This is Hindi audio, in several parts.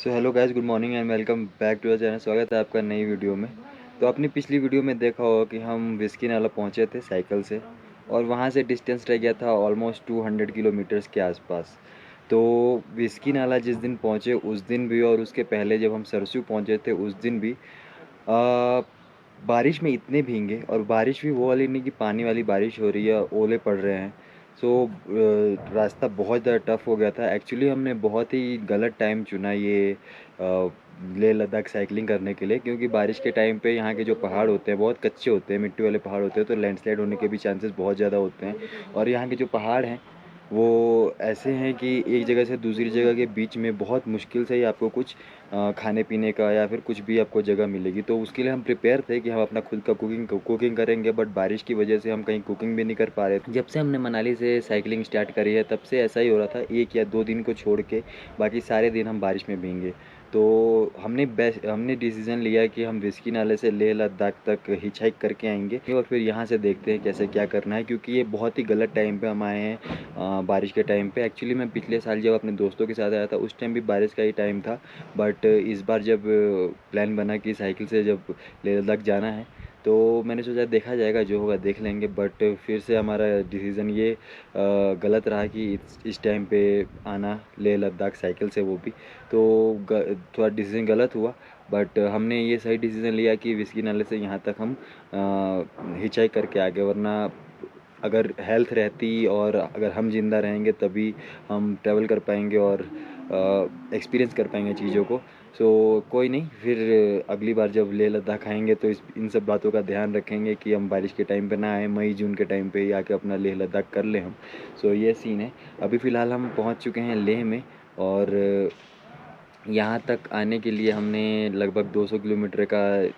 So hello guys, good morning and welcome back to our channel. स्वागत है आपका नई वीडियो में। तो अपनी पिछली वीडियो में देखा होगा कि हम विस्की नाला पहुंचे थे साइकिल से, और वहां से डिस्टेंस रह गया था ऑलमोस्ट 200 किलोमीटर्स के आसपास। तो विस्की नाला जिस दिन पहुंचे उस दिन भी, और उसके पहले जब हम सरसू पहुंचे थे उस दिन भी बारिश में इतने भीगे, और बारिश भी वो वाली नहीं कि पानी वाली बारिश हो रही है, ओले पड़ रहे हैं। सो रास्ता बहुत ज़्यादा टफ़ हो गया था। एक्चुअली हमने बहुत ही गलत टाइम चुना ये लेह लद्दाख साइकिलिंग करने के लिए, क्योंकि बारिश के टाइम पे यहाँ के जो पहाड़ होते हैं बहुत कच्चे होते हैं, मिट्टी वाले पहाड़ होते हैं, तो लैंडस्लाइड होने के भी चांसेस बहुत ज़्यादा होते हैं। और यहाँ के जो पहाड़ हैं वो ऐसे हैं कि एक जगह से दूसरी जगह के बीच में बहुत मुश्किल से ही आपको कुछ खाने पीने का या फिर कुछ भी आपको जगह मिलेगी। तो उसके लिए हम प्रिपेयर थे कि हम अपना खुद का कुकिंग करेंगे, बट बारिश की वजह से हम कहीं कुकिंग भी नहीं कर पा रहे थे। जब से हमने मनाली से साइकिलिंग स्टार्ट करी है तब से ऐसा ही हो रहा था, 1 या 2 दिन को छोड़ के बाकी सारे दिन हम बारिश में भीगे। तो हमने डिसीज़न लिया कि हम विस्की नाले से लेह लद्दाख तक हिचहाइक करके आएंगे, और फिर यहाँ से देखते हैं कैसे क्या करना है, क्योंकि ये बहुत ही गलत टाइम पे हम आए हैं। बारिश के टाइम पे एक्चुअली मैं पिछले साल जब अपने दोस्तों के साथ आया था उस टाइम भी बारिश का ही टाइम था, बट इस बार जब प्लान बना कि साइकिल से जब लेह लद्दाख जाना है तो मैंने सोचा देखा जाएगा, जो होगा देख लेंगे। बट फिर से हमारा डिसीज़न ये गलत रहा कि इस टाइम पे आना लेह लद्दाख साइकिल से, वो भी तो थोड़ा डिसीज़न गलत हुआ। बट हमने ये सही डिसीज़न लिया कि विस्की नाले से यहाँ तक हम हिचाई करके आ गए, वरना अगर हेल्थ रहती और अगर हम ज़िंदा रहेंगे तभी हम ट्रैवल कर पाएंगे और एक्सपीरियंस कर पाएंगे चीज़ों को। सो कोई नहीं, फिर अगली बार जब लेह लद्दाख आएंगे तो इन सब बातों का ध्यान रखेंगे कि हम बारिश के टाइम पे ना आए, मई जून के टाइम पे ही आके अपना लेह लद्दाख कर लें हम। सो ये सीन है। अभी फ़िलहाल हम पहुंच चुके हैं लेह में, और यहाँ तक आने के लिए हमने लगभग 200 किलोमीटर का,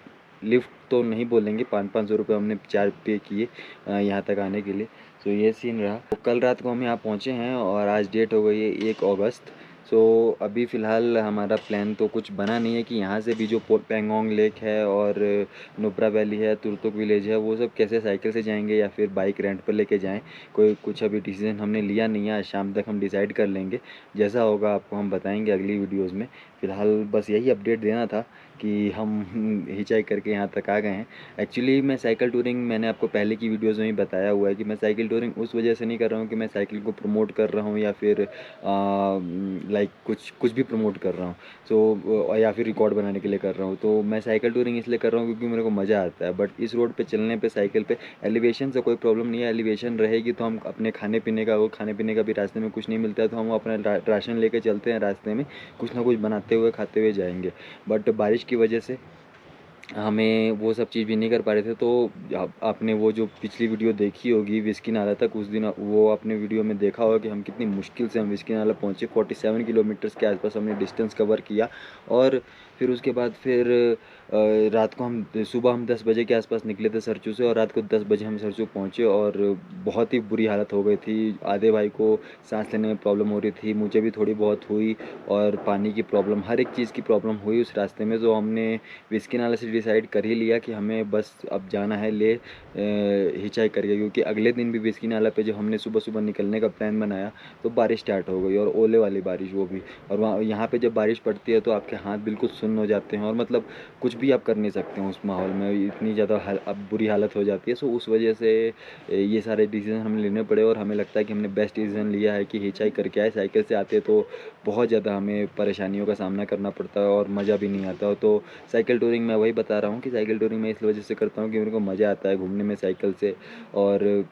लिफ्ट तो नहीं बोलेंगे, 500-500 रुपये हमने चार्ज पे किए यहाँ तक आने के लिए। सो ये सीन रहा। तो कल रात को हम यहाँ पहुँचे हैं और आज डेट हो गई है 1 अगस्त। सो अभी फ़िलहाल हमारा प्लान तो कुछ बना नहीं है कि यहाँ से भी जो पेंगोंग लेक है और नुब्रा वैली है, तुरतुक विलेज है, वो सब कैसे साइकिल से जाएंगे या फिर बाइक रेंट पर लेके जाएं, कोई कुछ अभी डिसीजन हमने लिया नहीं है। आज शाम तक हम डिसाइड कर लेंगे, जैसा होगा आपको हम बताएंगे अगली वीडियोज़ में। फ़िलहाल बस यही अपडेट देना था कि हम हिचाइक करके यहाँ तक आ गए हैं। एक्चुअली मैं साइकिल टूरिंग, मैंने आपको पहले की वीडियोज़ में ही बताया हुआ है कि मैं साइकिल टूरिंग उस वजह से नहीं कर रहा हूँ कि मैं साइकिल को प्रमोट कर रहा हूँ या फिर लाइक कुछ कुछ भी प्रमोट कर रहा हूँ। सो या फिर रिकॉर्ड बनाने के लिए कर रहा हूँ। तो मैं साइकिल टूरिंग इसलिए कर रहा हूँ क्योंकि मेरे को मज़ा आता है। बट इस रोड पे चलने पे साइकिल पे एलिवेशन से कोई प्रॉब्लम नहीं है। एलिवेशन रहेगी तो हम अपने खाने पीने का, वो खाने पीने का भी रास्ते में कुछ नहीं मिलता है तो हम अपना राशन लेके चलते हैं, रास्ते में कुछ ना कुछ बनाते हुए खाते हुए जाएंगे। बट बारिश की वजह से हमें वो सब चीज़ भी नहीं कर पा रहे थे। तो आपने वो जो पिछली वीडियो देखी होगी विस्की नाला तक, उस दिन वो आपने वीडियो में देखा होगा कि हम कितनी मुश्किल से हम विस्की नाला पहुँचे। 47 किलोमीटर्स के आसपास हमने डिस्टेंस कवर किया, और फिर उसके बाद फिर रात को हम सुबह हम 10 बजे के आसपास निकले थे सरचू से, और रात को 10 बजे हम सरचू पहुँचे, और बहुत ही बुरी हालत हो गई थी। आधे भाई को सांस लेने में प्रॉब्लम हो रही थी, मुझे भी थोड़ी बहुत हुई, और पानी की प्रॉब्लम, हर एक चीज़ की प्रॉब्लम हुई उस रास्ते में। तो हमने विस्की नाला से डिसाइड कर ही लिया कि हमें बस अब जाना है ले हिचाई करके, क्योंकि अगले दिन भी विस्की नाला पे जब हमने सुबह सुबह निकलने का प्लान बनाया तो बारिश स्टार्ट हो गई, और ओले वाली बारिश वो भी। और वहाँ यहाँ पे जब बारिश पड़ती है तो आपके हाथ बिल्कुल सुन्न हो जाते हैं, और मतलब कुछ भी आप कर नहीं सकते हैं उस माहौल में, इतनी ज़्यादा अब बुरी हालत हो जाती है। सो उस वजह से ये सारे डिसीजन हमें लेने पड़े, और हमें लगता है कि हमने बेस्ट डिसीजन लिया है कि हिचाई करके आए। साइकिल से आते तो बहुत ज़्यादा हमें परेशानियों का सामना करना पड़ता है और मज़ा भी नहीं आता। तो साइकिल टूरिंग मैं वही बता रहा हूँ कि साइकिल टूरिंग मैं इस वजह से करता हूँ कि मेरे को मज़ा आता है घूमने में साइकिल से। और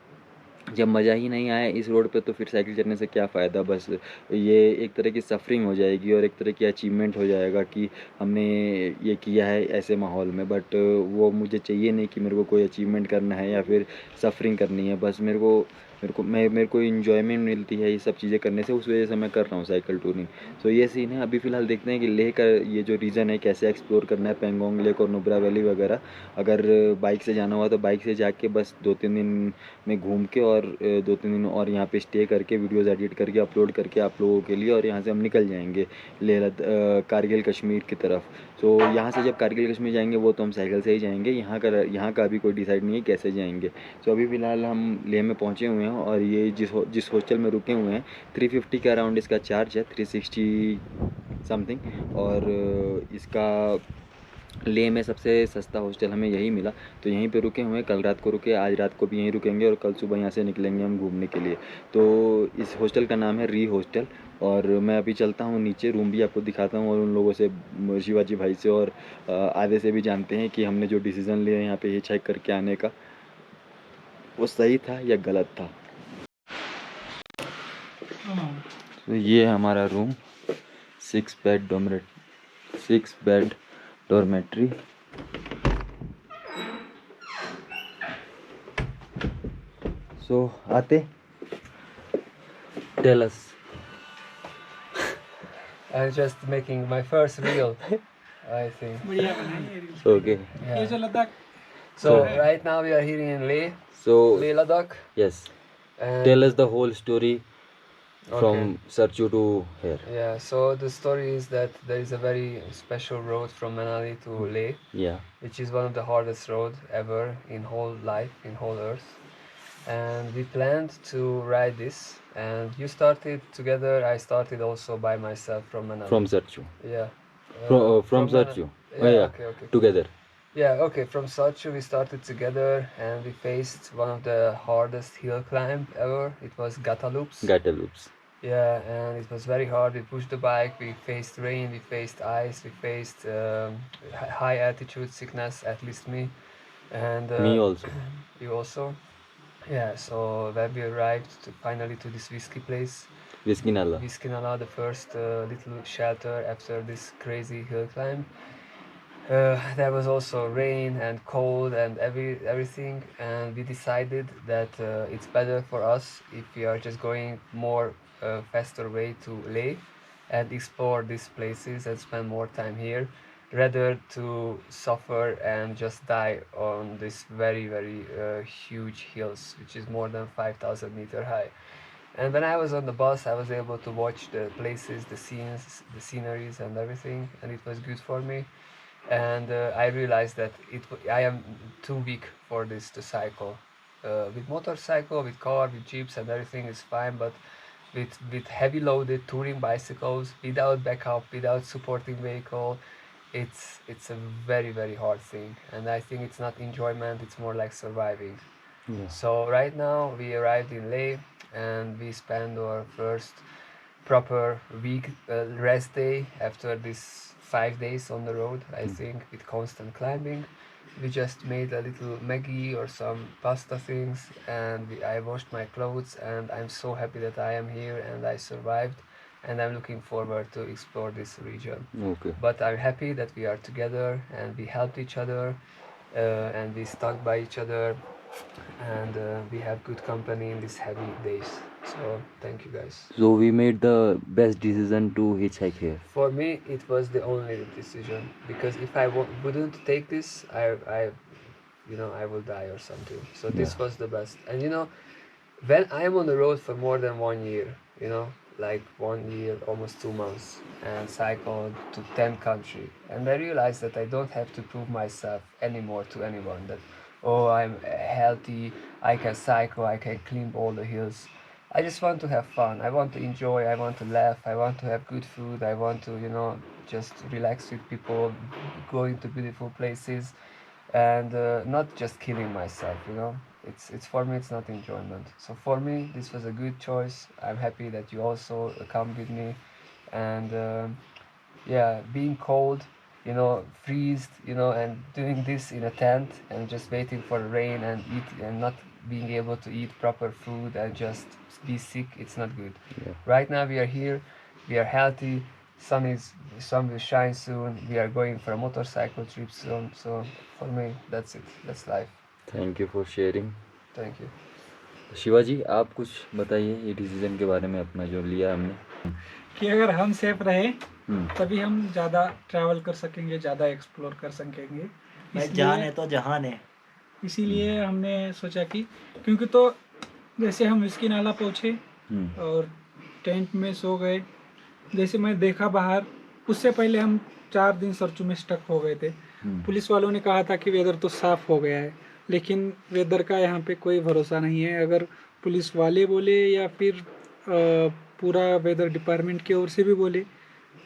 जब मज़ा ही नहीं आया इस रोड पे तो फिर साइकिल चलने से क्या फ़ायदा। बस ये एक तरह की सफरिंग हो जाएगी और एक तरह की अचीवमेंट हो जाएगा कि हमने ये किया है ऐसे माहौल में। बट वो मुझे चाहिए नहीं कि मेरे को कोई अचीवमेंट करना है या फिर सफरिंग करनी है। बस मेरे को इन्जॉयमेंट मिलती है ये सब चीज़ें करने से, उस वजह से मैं कर रहा हूँ साइकिल टूरिंग। सो ये सीन है। अभी फ़िलहाल देखते हैं कि लेह का ये जो रीज़न है कैसे एक्सप्लोर करना है, पेंगोंग लेक और नुब्रा वैली वगैरह। अगर बाइक से जाना हुआ तो बाइक से जाके बस 2-3 दिन में घूम के, और 2-3 दिन और यहाँ पे स्टे करके वीडियोज़ एडिट करके अपलोड करके आप लोगों के लिए, और यहाँ से हम निकल जाएंगे कारगिल कश्मीर की तरफ। तो यहाँ से जब कारगिल कश्मीर जाएंगे वो तो हम साइकिल से ही जाएंगे, यहाँ का अभी कोई डिसाइड नहीं है कैसे जाएंगे। तो अभी फ़िलहाल हम लेह में पहुँचे हुए हैं, और ये जिस हॉस्टल में रुके हुए हैं 350 के अराउंड इसका चार्ज है। 360 समथिंग। और इसका लेह में सबसे सस्ता हॉस्टल हमें यही मिला, तो यहीं पे रुके हुए हैं। कल रात को रुके, आज रात को भी यहीं रुकेंगे और कल सुबह यहाँ से निकलेंगे हम घूमने के लिए। तो इस हॉस्टल का नाम है री हॉस्टल। और मैं अभी चलता हूँ नीचे, रूम भी आपको दिखाता हूँ और उन लोगों से, शिवाजी भाई से और आधे से भी जानते हैं कि हमने जो डिसीज़न लिया यहाँ पे हिचहाइक करके आने का, वो सही था या गलत था। तो ये है हमारा रूम, 6 बेड डॉर्मेट्री। सो आते, tell us. I'm just making my first reel, I think. Okay. Yeah. So right now we are here in Leh, So Leh Ladakh. yes, And tell us the whole story Okay. from Sarchu to here. Yeah, so the story is that there is a very special road from Manali to Leh, Yeah. which is one of the hardest roads ever in whole life, in whole earth. And we planned to ride this, and you started together, I started also by myself from Manali. From Sarchu. Yeah. From Sarchu. Yeah, okay. Together. Yeah, okay. From Sarchu we started together, and we faced one of the hardest hill climb ever. It was Gataloops. Gataloops. Yeah, and it was very hard. We pushed the bike, we faced rain, we faced ice, we faced high altitude sickness, at least me. And Me also. you also? Yeah, so when we arrived finally to this whiskey place, Whiskey Nala. Whiskey Nala, the first little shelter after this crazy hill climb. There was also rain and cold and everything, and we decided that it's better for us if we are just going more faster way to Leh and explore these places and spend more time here, rather to suffer and just die on this very huge hills, which is more than 5,000 meter high. And when I was on the bus, I was able to watch the places, the scenes, the sceneries, and everything, and it was good for me. And I realized that I am too weak for this to cycle. With motorcycle, with car, with jeeps, and everything is fine, but with heavy loaded touring bicycles, without backup, without supporting vehicle, it's a very hard thing. And I think it's not enjoyment; it's more like surviving. Yeah. So right now we arrived in Leh, and we spent our first proper week rest day after this 5 days on the road, I think, with constant climbing. We just made a little Maggie or some pasta things, and I washed my clothes, and I'm so happy that I am here and I survived, and I'm looking forward to explore this region. Okay. But I'm happy that we are together and we helped each other, and we stuck by each other, and we have good company in these heavy days. So thank you guys. So we made the best decision to hitchhike here. For me, it was the only decision, because if I wouldn't take this, I will die or something. So this Yeah. was the best. And when I am on the road for more than 1 year, like 1 year, almost 2 months, and cycled to 10 countries, and I realized that I don't have to prove myself anymore to anyone that, oh, I'm healthy, I can cycle, I can climb all the hills. I just want to have fun. I want to enjoy. I want to laugh. I want to have good food. I want to, just relax with people, going to beautiful places, and not just killing myself. It's for me. It's not enjoyment. So for me, this was a good choice. I'm happy that you also come with me, and yeah, being cold, freezed, and doing this in a tent and just waiting for rain and eat and not being able to eat proper food and just be sick, it's not good. Yeah. Right now we are here, we are healthy, sun will shine soon, we are going for a motorcycle trip soon. So for me, that's it, that's life. Thank you for sharing. Thank you. Shivaji, आप कुछ बताइए ये डिसीजन के बारे में अपना जो लिया हमने। कि अगर हम सेफ रहे तभी हम ज़्यादा ट्रैवल कर सकेंगे, ज़्यादा एक्सप्लोर कर सकेंगे। जान है तो जहान है। इसीलिए हमने सोचा कि क्योंकि तो जैसे हम विस्की नाला पहुँचे और टेंट में सो गए, जैसे मैं देखा बाहर, उससे पहले हम 4 दिन सरचू में स्टक हो गए थे। पुलिस वालों ने कहा था कि वेदर तो साफ़ हो गया है, लेकिन वेदर का यहाँ पे कोई भरोसा नहीं है। अगर पुलिस वाले बोले या फिर पूरा वेदर डिपार्टमेंट की ओर से भी बोले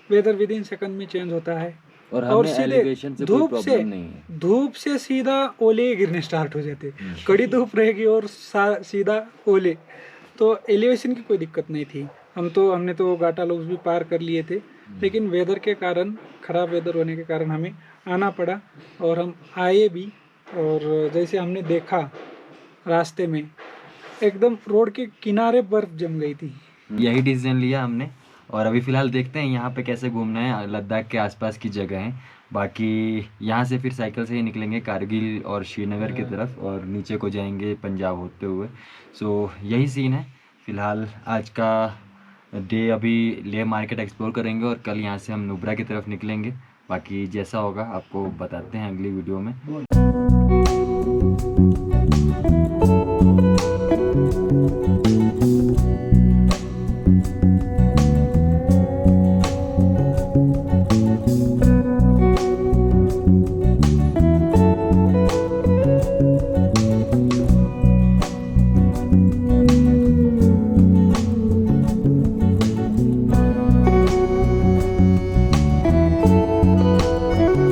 वेदर विद इन सेकंड में चेंज होता है और और हमें सीधे एलिवेशन से कोई धूप प्रॉब्लम नहीं है। धूप से सीधा ओले गिरने स्टार्ट हो जाते, कड़ी धूप रहेगी और सीधा ओले, तो एलिवेशन की कोई दिक्कत नहीं थी। हमने तो गाटा लॉक्स भी पार कर लिए थे, लेकिन वेदर के कारण, खराब वेदर होने के कारण हमें आना पड़ा और हम आए भी। और जैसे हमने देखा रास्ते में एकदम रोड के किनारे बर्फ जम गई थी। यही डिसीजन लिया हमने और अभी फ़िलहाल देखते हैं यहाँ पे कैसे घूमना है। लद्दाख के आसपास की जगह हैं, बाकी यहाँ से फिर साइकिल से ही निकलेंगे कारगिल और श्रीनगर की तरफ और नीचे को जाएंगे पंजाब होते हुए। सो यही सीन है फ़िलहाल आज का डे। अभी लेह मार्केट एक्सप्लोर करेंगे और कल यहाँ से हम नुब्रा की तरफ निकलेंगे। बाकी जैसा होगा आपको बताते हैं अगली वीडियो में।